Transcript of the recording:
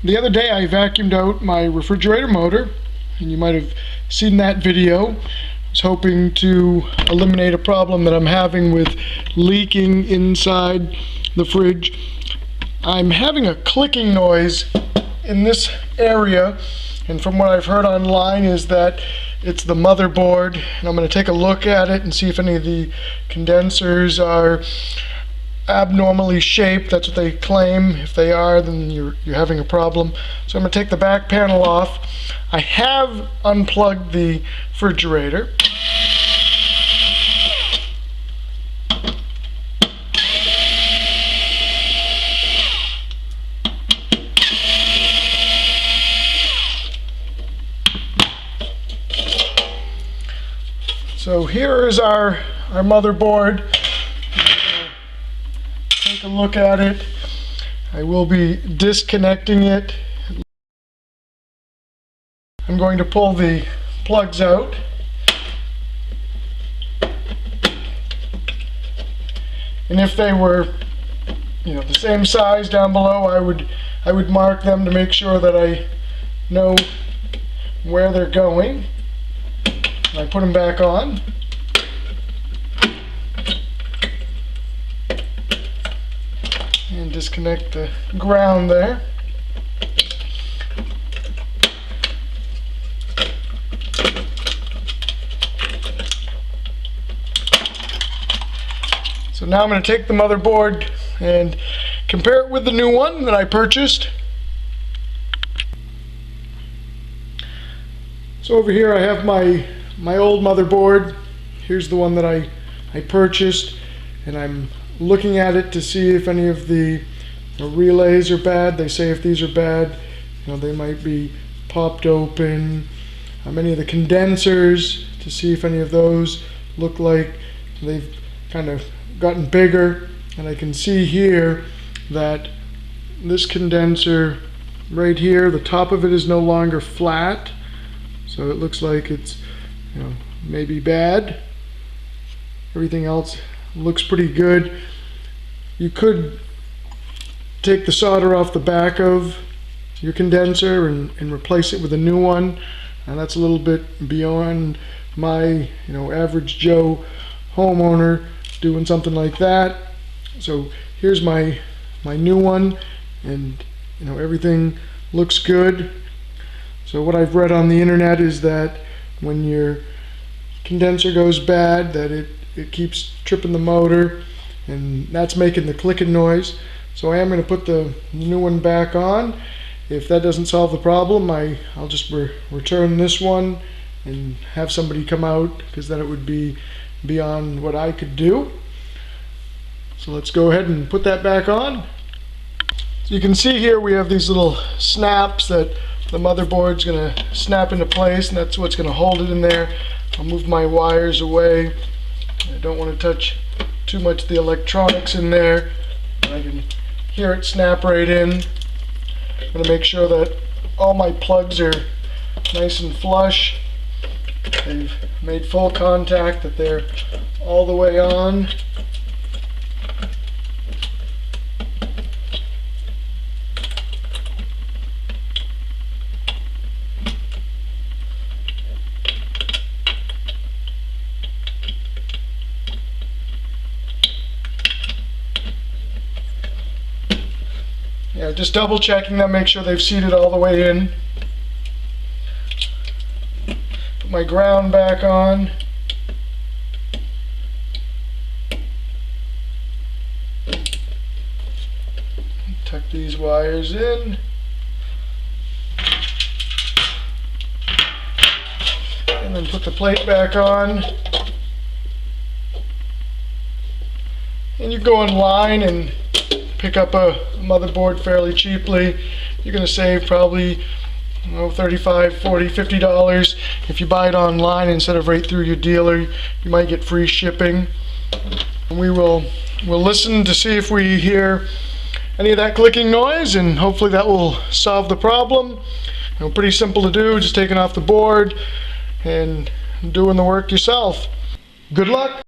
The other day I vacuumed out my refrigerator motor, and you might have seen that video. I was hoping to eliminate a problem that I'm having with leaking inside the fridge. I'm having a clicking noise in this area, and from what I've heard online is that it's the motherboard, and I'm going to take a look at it and see if any of the condensers are abnormally shaped. That's what they claim. If they are, then you're having a problem. So I'm going to take the back panel off. I have unplugged the refrigerator. So here is our motherboard. Take a look at it. I will be disconnecting it. I'm going to pull the plugs out. And if they were, the same size down below, I would mark them to make sure that I know where they're going. And I put them back on. And disconnect the ground there. So now I'm going to take the motherboard and compare it with the new one that I purchased. So over here I have my old motherboard. Here's the one that I purchased, and I'm looking at it to see if any of the relays are bad. They say if these are bad, they might be popped open. Many of the condensers, to see if any of those look like they've kind of gotten bigger. And I can see here that this condenser right here, the top of it is no longer flat, so it looks like it's maybe bad. Everything else looks pretty good. You could take the solder off the back of your condenser and replace it with a new one, and that's a little bit beyond my average Joe homeowner doing something like that. So here's my new one, and everything looks good. So what I've read on the internet is that when your condenser goes bad, that it keeps tripping the motor, and that's making the clicking noise. So I am going to put the new one back on. If that doesn't solve the problem, I'll just return this one and have somebody come out, because then it would be beyond what I could do. So let's go ahead and put that back on. So you can see here we have these little snaps that the motherboard's going to snap into place, and that's what's going to hold it in there. I'll move my wires away. I don't want to touch too much of the electronics in there. I can hear it snap right in. I'm going to make sure that all my plugs are nice and flush. They've made full contact, that they're all the way on. Yeah, just double checking them, make sure they've seated all the way in. Put my ground back on. Tuck these wires in. And then put the plate back on. And you go online and pick up a motherboard fairly cheaply. You're going to save probably $35, $40, $50 if you buy it online instead of right through your dealer. You might get free shipping. And we'll listen to see if we hear any of that clicking noise, and hopefully that will solve the problem. Pretty simple to do, just taking off the board and doing the work yourself. Good luck.